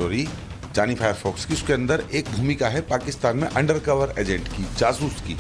Story जानी Firefox की। उसके अंदर एक भूमिका है पाकिस्तान में अंडरकवर एजेंट की, जासूस की।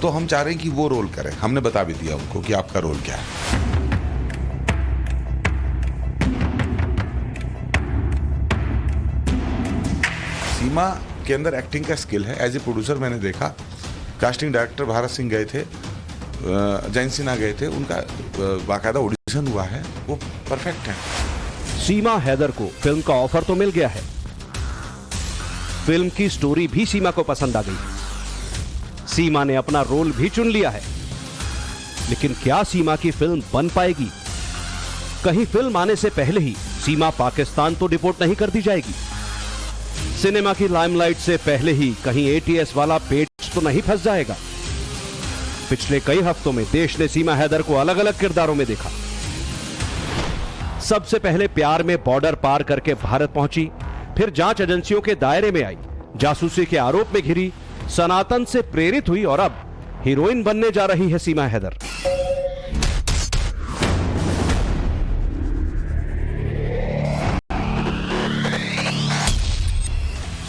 तो हम चाह रहे हैं कि वो रोल करें। हमने बता भी दिया उनको कि आपका रोल क्या है। सीमा के अंदर एक्टिंग का स्किल है। एज ए प्रोड्यूसर मैंने देखा, कास्टिंग डायरेक्टर भारत सिंह गए थे, जैन सिन्हा गए थे, उनका बाकायदा ऑडिशन हुआ है, वो परफेक्ट है। सीमा हैदर को फिल्म का ऑफर तो मिल गया है, फिल्म की स्टोरी भी सीमा को पसंद आ गई। सीमा ने अपना रोल भी चुन लिया है, लेकिन क्या सीमा की फिल्म बन पाएगी? कहीं फिल्म आने से पहले ही सीमा पाकिस्तान तो डिपोर्ट नहीं कर दी जाएगी? सिनेमा की लाइमलाइट से पहले ही कहीं एटीएस वाला पेज तो नहीं फंस जाएगा? पिछले कई हफ्तों में देश ने सीमा हैदर को अलग अलग किरदारों में देखा। सबसे पहले प्यार में बॉर्डर पार करके भारत पहुंची, फिर जांच एजेंसियों के दायरे में आई, जासूसी के आरोप में घिरी, सनातन से प्रेरित हुई और अब हीरोइन बनने जा रही है सीमा हैदर।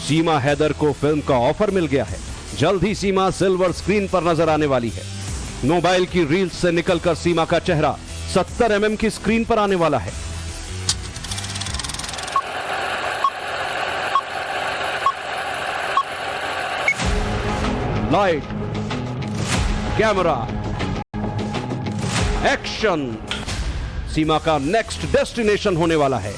सीमा हैदर को फिल्म का ऑफर मिल गया है। जल्द ही सीमा सिल्वर स्क्रीन पर नजर आने वाली है। मोबाइल की रील्स से निकलकर सीमा का चेहरा 70 mm की स्क्रीन पर आने वाला है। लाइट, कैमरा, एक्शन, सीमा का नेक्स्ट डेस्टिनेशन होने वाला है।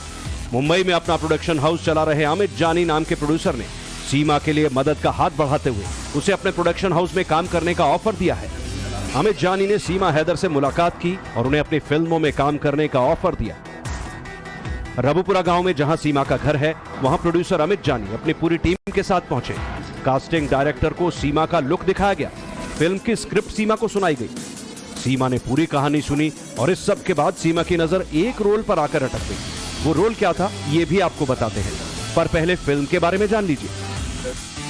मुंबई में अपना प्रोडक्शन हाउस चला रहे अमित जानी नाम के प्रोड्यूसर ने सीमा के लिए मदद का हाथ बढ़ाते हुए उसे अपने प्रोडक्शन हाउस में काम करने का ऑफर दिया है। अमित जानी ने सीमा हैदर से मुलाकात की और उन्हें अपनी फिल्मों में काम करने का ऑफर दिया। रबुपुरा गांव में जहां सीमा का घर है, वहां प्रोड्यूसर अमित जानी अपनी पूरी टीम के साथ पहुंचे। कास्टिंग डायरेक्टर को सीमा का लुक दिखाया गया, फिल्म की स्क्रिप्ट सीमा को सुनाई गई। सीमा ने पूरी कहानी सुनी और इस सब के बाद सीमा की नजर एक रोल पर आकर अटक गई। वो रोल क्या था, ये भी आपको बताते हैं, पर पहले फिल्म के बारे में जान लीजिए।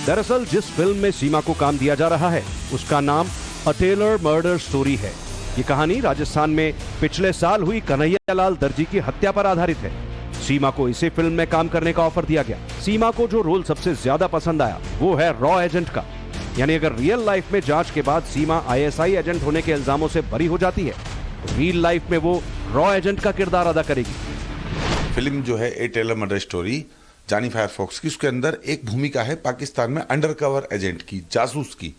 दरअसल जिस फिल्म में सीमा को काम दिया जा रहा है उसका नाम अ टेलर मर्डर स्टोरी है। ये कहानी राजस्थान में पिछले साल हुई कन्हैयालाल दर्जी की हत्या पर आधारित है। सीमा को इसी फिल्म में काम करने का ऑफर दिया गया। सीमा को जो रोल सबसे ज्यादा पसंद आया वो है रॉ एजेंट का। यानी अगर रियल लाइफ में जांच के बाद सीमा आईएसआई एजेंट होने के इल्जामों से बरी हो जाती है तो रियल लाइफ में वो रॉ एजेंट का किरदार अदा करेगी। फिल्म जो है ए टेलर मर्डर स्टोरी जानी फायरफॉक्स की, उसके अंदर एक भूमिका है पाकिस्तान में अंडरकवर एजेंट की, जासूस की।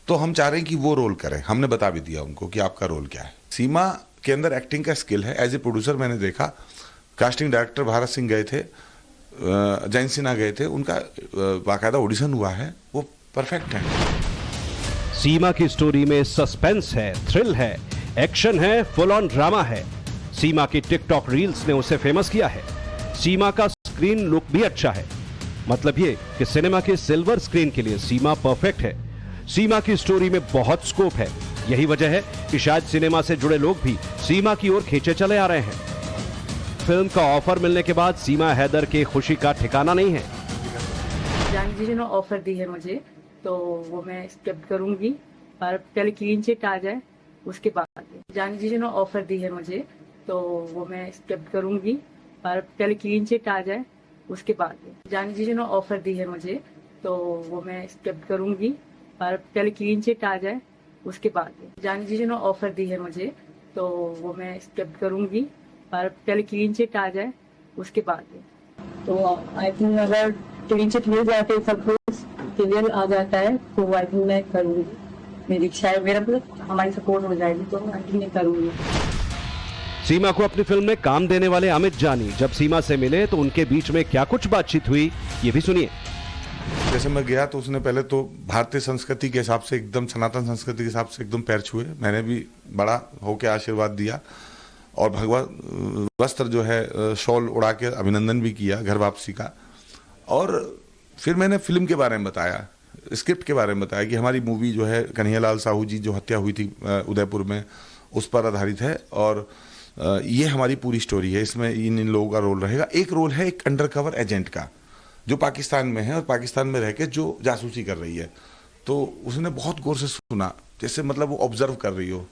तो हम चाह रहे हैं कि वो रोल करें। हमने बता भी दिया उनको कि आपका रोल क्या है। सीमा के अंदर एक्टिंग का स्किल है। एज ए प्रोड्यूसर मैंने देखा, कास्टिंग डायरेक्टर भारत सिंह गए थे, जैन सिन्हा गए थे, उनका बाकायदा ऑडिशन हुआ है, वो परफेक्ट है। सीमा की स्टोरी में सस्पेंस है, थ्रिल है, एक्शन है, फुल ऑन ड्रामा है। सीमा की टिकटॉक रील्स ने उसे फेमस किया है। सीमा का स्क्रीन लुक भी अच्छा है, मतलब ये कि सिनेमा के सिल्वर स्क्रीन के लिए सीमा परफेक्ट है। सीमा की स्टोरी में बहुत स्कोप है। यही वजह है कि शायद सिनेमा से जुड़े लोग भी सीमा की ओर खींचे चले आ रहे हैं। फिल्म का ऑफर मिलने के बाद सीमा हैदर की खुशी का ठिकाना नहीं है। जानी जी ने ऑफर दी है मुझे, तो वो मैं एक्सेप्ट करूंगी, पर पहले क्लीन चिट आ जाए उसके बाद। जानी जी ने ऑफर दी है मुझे, तो वो मैं एक्सेप्ट करूंगी, पर पहले क्लीन चिट आ जाए उसके बाद। जानी जी ने ऑफर दी है मुझे, तो वो मैं एक्सेप्ट करूंगी, पर पहले क्लीन चिट आ जाए उसके बाद। जानी जी ने ऑफर दी है मुझे, तो वो मैं एक्सेप्ट करूंगी, पर पहले क्लीन चिट आ जाए उसके बाद। तो आई थिंक अगर क्लीन चिट मिल जाते, सब कुछ क्लियर आ जाता है, तो आई थिंक मैं करूंगी। मेरी इच्छा है, मेरा मतलब हमारी सपोर्ट हो जाएगी तो आई थिंक मैं करूंगी। सीमा को अपनी फिल्म में काम देने वाले अमित जानी जब सीमा से मिले तो उनके बीच में क्या कुछ बातचीत हुई, ये भी सुनिए। जैसे मैं गया तो उसने पहले तो भारतीय संस्कृति के हिसाब से, एकदम सनातन संस्कृति के हिसाब से एकदम पैर छुए। मैंने भी बड़ा होकर आशीर्वाद दिया और भगवा वस्त्र जो है शॉल उड़ा के अभिनंदन भी किया घर वापसी का। और फिर मैंने फिल्म के बारे में बताया, स्क्रिप्ट के बारे में बताया कि हमारी मूवी जो है कन्हैयालाल साहू जी जो हत्या हुई थी उदयपुर में, उस पर आधारित है और ये हमारी पूरी स्टोरी है। इसमें इन लोगों का रोल रहेगा। एक रोल है एक अंडरकवर एजेंट का जो पाकिस्तान में है और पाकिस्तान में रह के जो जासूसी कर रही है। तो उसने बहुत गौर से सुना, जैसे मतलब वो ऑब्जर्व कर रही हो,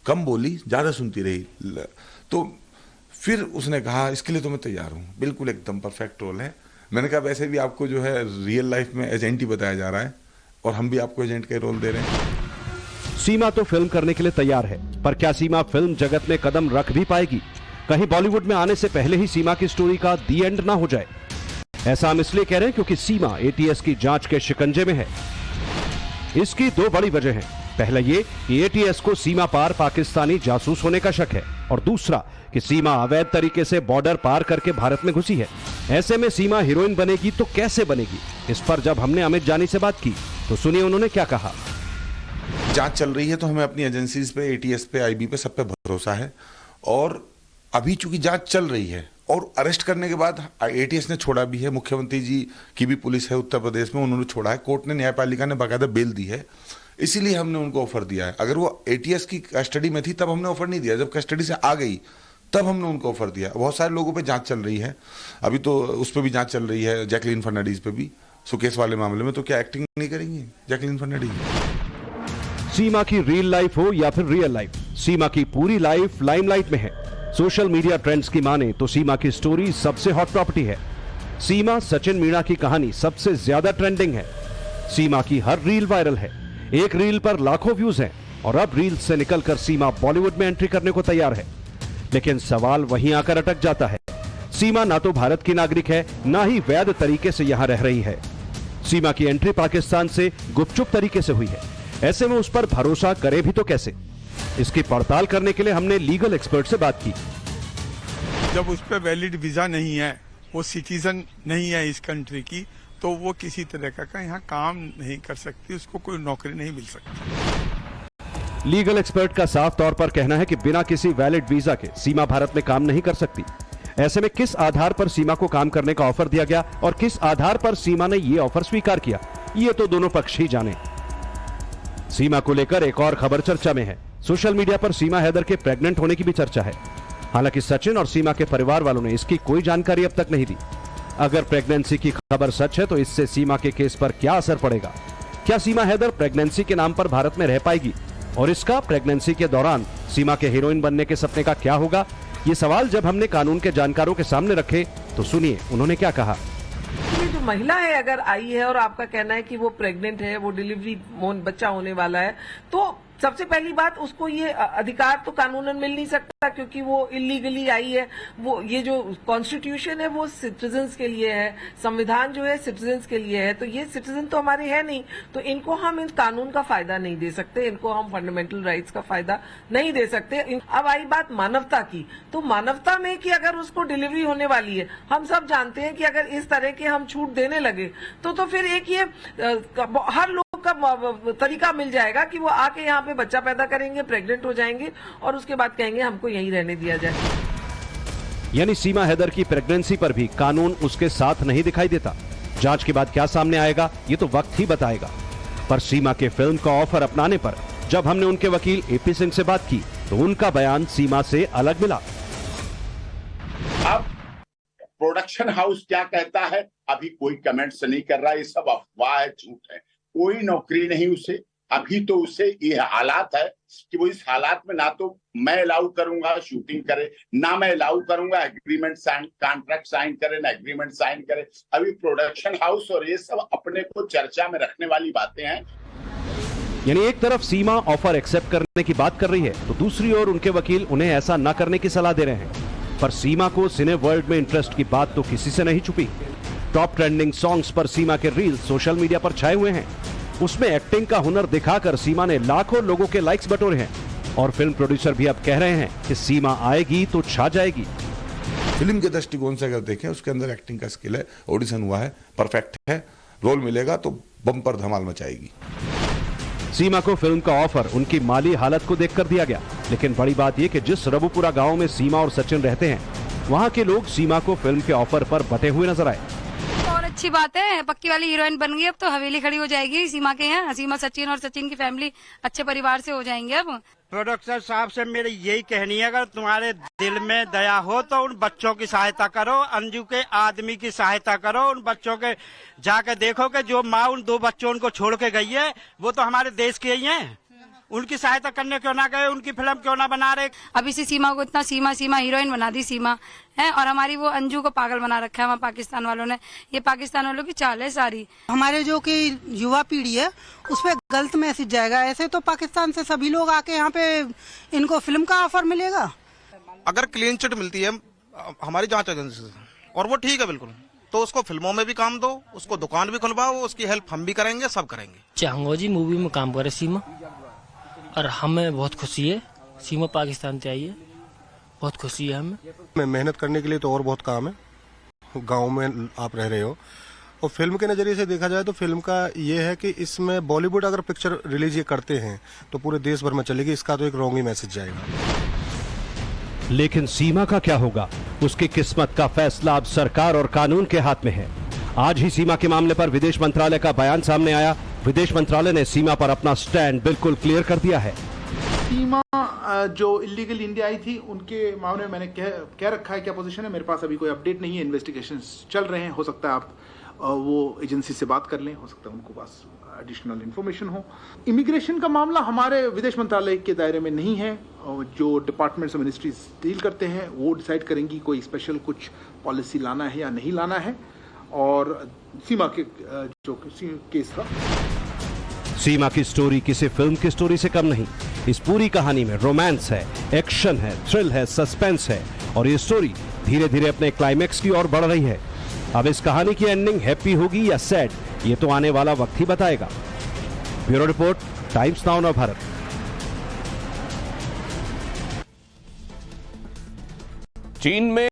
कम बोली, ज़्यादा सुनती रही। तो फिर उसने कहा इसके लिए तो मैं तैयार हूँ, बिल्कुल एकदम परफेक्ट रोल है। मैंने कहा वैसे भी आपको जो है रियल लाइफ में एजेंट ही बताया जा रहा है और हम भी आपको एजेंट का रोल दे रहे हैं। सीमा तो फिल्म करने के लिए तैयार है, पर क्या सीमा फिल्म जगत में कदम रख भी पाएगी? कहीं बॉलीवुड में आने से पहले ही सीमा की स्टोरी का दी एंड ना हो जाए। ऐसा हम इसलिए कह रहे हैं क्योंकि सीमा एटीएस की जांच के शिकंजे में है। इसकी दो बड़ी वजह हैं। पहला ये कि एटीएस को सीमा पार पाकिस्तानी जासूस होने का शक है, और दूसरा कि सीमा अवैध तरीके से बॉर्डर पार करके भारत में घुसी है। ऐसे में सीमा हीरोइन बनेगी तो कैसे बनेगी? इस पर जब हमने अमित जानी से बात की तो सुनिए उन्होंने क्या कहा। जांच चल रही है तो हमें अपनी एजेंसीज पे, एटीएस पे, आईबी पे, सब पे भरोसा है। और अभी चूंकि जांच चल रही है और अरेस्ट करने के बाद एटीएस ने छोड़ा भी है, मुख्यमंत्री जी की भी पुलिस है उत्तर प्रदेश में, उन्होंने छोड़ा है, कोर्ट ने, न्यायपालिका ने बाकायदा बेल दी है, इसीलिए हमने उनको ऑफर दिया है। अगर वो एटीएस की कस्टडी में थी तब हमने ऑफर नहीं दिया, जब कस्टडी से आ गई तब हमने उनको ऑफर दिया। बहुत सारे लोगों पे जांच चल रही है, अभी तो उस पर भी जांच चल रही है, जैकलीन फर्नांडीज पे भी, सुकेश वाले मामले में। तो क्या एक्टिंग नहीं करेंगी जैकलीन फर्नांडीज? सीमा की रियल लाइफ हो या फिर रियल लाइफ, सीमा की पूरी लाइफ लाइमलाइट में है। सोशल मीडिया ट्रेंड्स की माने तो सीमा की स्टोरी सबसे हॉट प्रॉपर्टी है। सीमा सचिन मीणा की कहानी सबसे ज्यादा ट्रेंडिंग है। सीमा की हर रील वायरल है, एक रील पर लाखों व्यूज हैं, और अब रील से निकलकर सीमा बॉलीवुड में एंट्री करने को तैयार है। लेकिन सवाल वहीं आकर अटक जाता है। सीमा ना तो भारत की नागरिक है, ना ही वैध तरीके से यहां रह रही है। सीमा की एंट्री पाकिस्तान से गुपचुप तरीके से हुई है। ऐसे में उस पर भरोसा करे भी तो कैसे? इसकी पड़ताल करने के लिए हमने लीगल एक्सपर्ट से बात की। जब उस पर वैलिड वीजा नहीं है, वो सिटीजन नहीं है इस कंट्री की, तो वो किसी तरह का यहाँ काम नहीं कर सकती, उसको कोई नौकरी नहीं मिल सकती। लीगल एक्सपर्ट का साफ तौर पर कहना है कि बिना किसी वैलिड वीजा के सीमा भारत में काम नहीं कर सकती। ऐसे में किस आधार पर सीमा को काम करने का ऑफर दिया गया और किस आधार पर सीमा ने यह ऑफर स्वीकार किया, ये तो दोनों पक्ष ही जाने। सीमा को लेकर एक और खबर चर्चा में है। सोशल मीडिया पर सीमा हैदर के प्रेग्नेंट होने की भी चर्चा है। हालांकि सचिन और सीमा के परिवार वालों ने इसकी कोई जानकारी अब तक नहीं दी। अगर प्रेगनेंसी की खबर सच है तो इससे सीमा के केस पर क्या असर पड़ेगा? क्या सीमा हैदर प्रेगनेंसी के नाम पर भारत में रह पाएगी? और इसका प्रेगनेंसी के दौरान सीमा के हीरोइन बनने के सपने का क्या होगा? ये सवाल जब हमने कानून के जानकारों के सामने रखे तो सुनिए उन्होंने क्या कहा। ये जो महिला है अगर आई है और आपका कहना है कि वो प्रेग्नेंट है, वो डिलीवरी बच्चा होने वाला है, तो सबसे पहली बात उसको ये अधिकार तो कानूनन मिल नहीं सकता क्योंकि वो इलीगली आई है। वो ये जो कॉन्स्टिट्यूशन है वो सिटीजन्स के लिए है, संविधान जो है सिटीजन्स के लिए है, तो ये सिटीजन तो हमारे है नहीं, तो इनको हम इन कानून का फायदा नहीं दे सकते, इनको हम फंडामेंटल राइट्स का फायदा नहीं दे सकते। अब आई बात मानवता की, तो मानवता में कि अगर उसको डिलीवरी होने वाली है, हम सब जानते हैं कि अगर इस तरह के हम छूट देने लगे तो फिर एक ये हर लोग का तरीका मिल जाएगा कि वो आके यहाँ पे बच्चा पैदा करेंगे, प्रेग्नेंट हो जाएंगे और उसके बाद कहेंगे हमको यहीं रहने दिया जाए। यानी सीमा हैदर की प्रेगनेंसी पर भी कानून उसके साथ नहीं दिखाई देता। जांच के बाद क्या सामने आएगा ये तो वक्त ही बताएगा। पर सीमा के फिल्म का ऑफर अपनाने पर जब हमने उनके वकील एपी सिंह से बात की तो उनका बयान सीमा से अलग मिला। अब प्रोडक्शन हाउस क्या कहता है अभी कोई कमेंट्स नहीं कर रहा, ये सब अफवाह है, झूठ है। कोई नौकरी नहीं उसे, अभी तो उसे ये हालात है कि वो इस हालात में ना तो मैं अलाउ करूंगा शूटिंग करे, ना मैं अलाउ करूंगा एग्रीमेंट साइन, कॉन्ट्रैक्ट साइन करे, ना एग्रीमेंट साइन करे। अभी प्रोडक्शन हाउस और ये सब अपने को चर्चा में रखने वाली बातें हैं। यानी एक तरफ सीमा ऑफर एक्सेप्ट करने की बात कर रही है तो दूसरी ओर उनके वकील उन्हें ऐसा न करने की सलाह दे रहे हैं। पर सीमा को सिने वर्ल्ड में इंटरेस्ट की बात तो किसी से नहीं छुपी। टॉप ट्रेंडिंग सॉन्ग्स पर सीमा के रील सोशल मीडिया पर छाए हुए हैं। उसमें एक्टिंग का हुनर दिखाकर सीमा ने लाखों लोगों के लाइक्स बटोरे हैं। और फिल्म प्रोड्यूसर भी अब कह रहे हैं कि सीमा आएगी तो छा जाएगी। फिल्म के दृष्टिकोण से अगर देखें उसके अंदर एक्टिंग का स्किल है, ऑडिशन हुआ है, परफेक्ट है, रोल मिलेगा तो बम्पर धमाल मचाएगी। सीमा को फिल्म का ऑफर उनकी माली हालत को देखकर दिया गया। लेकिन बड़ी बात यह कि जिस रबुपुरा गांव में सीमा और सचिन रहते हैं वहां के लोग सीमा को फिल्म के ऑफर पर बटे हुए नजर आए। और अच्छी बात है, पक्की वाली हीरोइन बन गई, अब तो हवेली खड़ी हो जाएगी सीमा के यहाँ। सीमा सचिन और सचिन की फैमिली अच्छे परिवार से हो जाएंगे। अब प्रोड्यूसर साहब से मेरी यही कहनी है, अगर तुम्हारे दिल में दया हो तो उन बच्चों की सहायता करो, अंजू के आदमी की सहायता करो। उन बच्चों के जाके देखो कि जो माँ उन 2 बच्चों उनको छोड़ के गई है वो तो हमारे देश के ही हैं। उनकी सहायता करने क्यों ना गए, उनकी फिल्म क्यों ना बना रहे। अब इसी सीमा को इतना सीमा सीमा हीरोइन बना दी सीमा है, और हमारी वो अंजू को पागल बना रखा है वहाँ पाकिस्तान वालों ने। ये पाकिस्तान वालों की चाल है सारी। हमारे जो कि युवा पीढ़ी है उस पर गलत मैसेज जाएगा। ऐसे तो पाकिस्तान से सभी लोग आके यहाँ पे इनको फिल्म का ऑफर मिलेगा। अगर क्लीन चिट मिलती है हमारी जांच एजेंसी से और वो ठीक है बिल्कुल, तो उसको फिल्मों में भी काम दो, उसको दुकान भी खुलवाओ, उसकी हेल्प हम भी करेंगे, सब करेंगे। चाहूंगा जी मूवी में काम करे सीमा, और हमें बहुत खुशी है सीमा पाकिस्तान से आई है, बहुत खुशी है हमें। मेहनत करने के लिए तो और बहुत काम है। गांव में आप रह रहे हो और फिल्म के नजरिए से देखा जाए तो फिल्म का ये है कि इसमें बॉलीवुड अगर पिक्चर रिलीज ये करते हैं तो पूरे देश भर में चलेगी। इसका तो एक रॉन्ग ही मैसेज जाएगा। लेकिन सीमा का क्या होगा, उसकी किस्मत का फैसला अब सरकार और कानून के हाथ में है। आज ही सीमा के मामले पर विदेश मंत्रालय का बयान सामने आया। विदेश मंत्रालय ने सीमा पर अपना स्टैंड बिल्कुल क्लियर कर दिया है। सीमा जो इलीगल इंडिया आई थी उनके मामले में मैंने कह रखा है क्या पोजीशन है। मेरे पास अभी कोई अपडेट नहीं है, इन्वेस्टिगेशंस चल रहे हैं। हो सकता है आप वो एजेंसी से बात कर लें, हो सकता है उनको पास एडिशनल इन्फॉर्मेशन हो। इमिग्रेशन का मामला हमारे विदेश मंत्रालय के दायरे में नहीं है। जो डिपार्टमेंट्स और मिनिस्ट्रीज डील करते हैं वो डिसाइड करेंगी कोई स्पेशल कुछ पॉलिसी लाना है या नहीं लाना है। और सीमा के जो केस का, सीमा की स्टोरी किसी फिल्म की स्टोरी से कम नहीं। इस पूरी कहानी में रोमांस है, एक्शन है, थ्रिल है, सस्पेंस है, और ये स्टोरी धीरे धीरे अपने क्लाइमैक्स की ओर बढ़ रही है। अब इस कहानी की एंडिंग हैप्पी होगी या सैड, ये तो आने वाला वक्त ही बताएगा। Bureau report, times now Bharat. चीन में